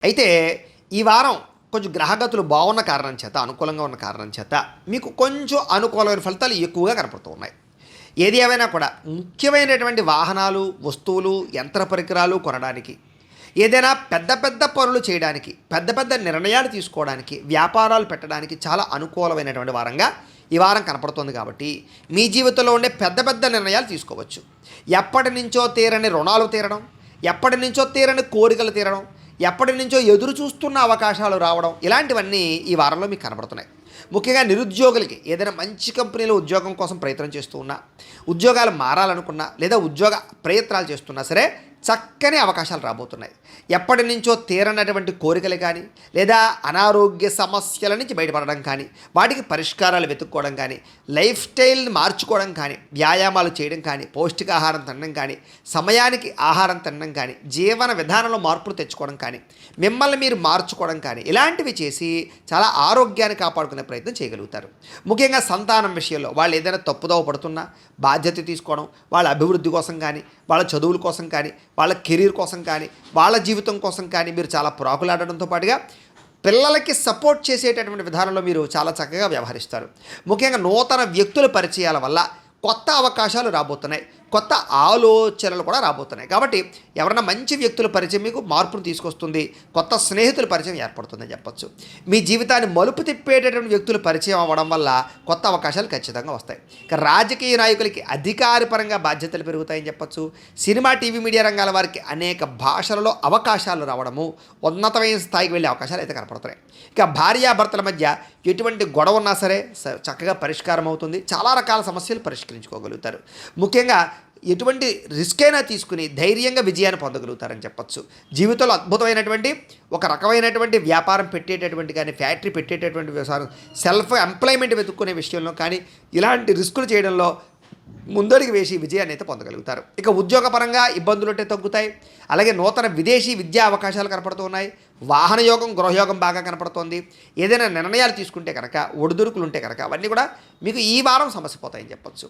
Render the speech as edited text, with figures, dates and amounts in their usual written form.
అయితే ఈ వారం కొంచెం గ్రహగతులు బాగున్న కారణం చేత, అనుకూలంగా ఉన్న కారణం చేత మీకు కొంచెం అనుకూలమైన ఫలితాలు ఎక్కువగా కనపడుతూ ఉన్నాయి. ఏది ఏమైనా కూడా ముఖ్యమైనటువంటి వాహనాలు, వస్తువులు, యంత్ర పరికరాలు కొనడానికి, ఏదైనా పెద్ద పెద్ద పనులు చేయడానికి, పెద్ద పెద్ద నిర్ణయాలు తీసుకోవడానికి, వ్యాపారాలు పెట్టడానికి చాలా అనుకూలమైనటువంటి వారంగా ఈ వారం కనపడుతుంది. కాబట్టి మీ జీవితంలో ఉండే పెద్ద పెద్ద నిర్ణయాలు తీసుకోవచ్చు. ఎప్పటి నుంచో తీరని రుణాలు తీరడం, ఎప్పటి నుంచో తీరని కోరికలు తీరడం, ఎప్పటి నుంచో ఎదురు చూస్తున్న అవకాశాలు రావడం, ఇలాంటివన్నీ ఈ వారంలో మీకు కనబడుతున్నాయి. ముఖ్యంగా నిరుద్యోగులకి ఏదైనా మంచి కంపెనీలో ఉద్యోగం కోసం ప్రయత్నం చేస్తూ ఉన్నా, ఉద్యోగాలు మారాలనుకున్నా, లేదా ఉద్యోగ ప్రయత్నాలు చేస్తున్నా సరే చక్కని అవకాశాలు రాబోతున్నాయి. ఎప్పటి నుంచో తీరనటువంటి కోరికలు కానీ, లేదా అనారోగ్య సమస్యల నుంచి బయటపడడం కానీ, వాటికి పరిష్కారాలు వెతుక్కోవడం కానీ, లైఫ్ స్టైల్ని మార్చుకోవడం కానీ, వ్యాయామాలు చేయడం కానీ, పౌష్టికాహారం తినడం కానీ, సమయానికి ఆహారం తినడం కానీ, జీవన విధానంలో మార్పులు తెచ్చుకోవడం కానీ, మిమ్మల్ని మీరు మార్చుకోవడం కానీ, ఇలాంటివి చేసి చాలా ఆరోగ్యాన్ని కాపాడుకునే ప్రయత్నం చేయగలుగుతారు. ముఖ్యంగా సంతానం విషయంలో వాళ్ళు ఏదైనా తప్పుదోవ పడుతున్నా బాధ్యత తీసుకోవడం, వాళ్ళ అభివృద్ధి కోసం కానీ, వాళ్ళ చదువుల కోసం కానీ, వాళ్ళ కెరీర్ కోసం కానీ, వాళ్ళ జీవితం కోసం కానీ మీరు చాలా ప్రాకులాడడంతో పాటుగా పిల్లలకి సపోర్ట్ చేసేటటువంటి విధానంలో మీరు చాలా చక్కగా వ్యవహరిస్తారు. ముఖ్యంగా నూతన వ్యక్తుల పరిచయాల వల్ల కొత్త అవకాశాలు రాబోతున్నాయి, కొత్త ఆలోచనలు కూడా రాబోతున్నాయి. కాబట్టి ఎవరైనా మంచి వ్యక్తుల పరిచయం మీకు మార్పును తీసుకొస్తుంది, కొత్త స్నేహితుల పరిచయం ఏర్పడుతుందని చెప్పొచ్చు. మీ జీవితాన్ని మలుపు తిప్పేటటువంటి వ్యక్తుల పరిచయం అవ్వడం వల్ల కొత్త అవకాశాలు ఖచ్చితంగా వస్తాయి. ఇక రాజకీయ నాయకులకి అధికారపరంగా బాధ్యతలు పెరుగుతాయని చెప్పొచ్చు. సినిమా, టీవీ, మీడియా రంగాల వారికి అనేక భాషలలో అవకాశాలు రావడము, ఉన్నతమైన స్థాయికి వెళ్ళే అవకాశాలు అయితే కనపడుతున్నాయి. ఇక భార్యాభర్తల మధ్య ఎటువంటి గొడవ ఉన్నా సరే చక్కగా పరిష్కారం అవుతుంది. చాలా రకాల సమస్యలు పరిష్కరించుకోగలుగుతారు. ముఖ్యంగా ఎటువంటి రిస్క్ అయినా తీసుకుని ధైర్యంగా విజయాన్ని పొందగలుగుతారని చెప్పొచ్చు. జీవితంలో అద్భుతమైనటువంటి ఒక రకమైనటువంటి వ్యాపారం పెట్టేటటువంటి కానీ, ఫ్యాక్టరీ పెట్టేటటువంటి వ్యవసాయం, సెల్ఫ్ ఎంప్లాయ్మెంట్ వెతుక్కునే విషయంలో కానీ, ఇలాంటి రిస్కులు చేయడంలో ముందడుగు వేసి విజయాన్ని అయితే పొందగలుగుతారు. ఇక ఉద్యోగపరంగా ఇబ్బందులు ఉంటే తగ్గుతాయి. అలాగే నూతన విదేశీ విద్యా అవకాశాలు కనపడుతూ ఉన్నాయి. వాహన యోగం, గృహయోగం బాగా కనపడుతోంది. ఏదైనా నిర్ణయాలు తీసుకుంటే కనుక, ఒడిదుడుకులు ఉంటే కనుక అవన్నీ కూడా మీకు ఈ వారం సమస్య పోతాయని చెప్పొచ్చు.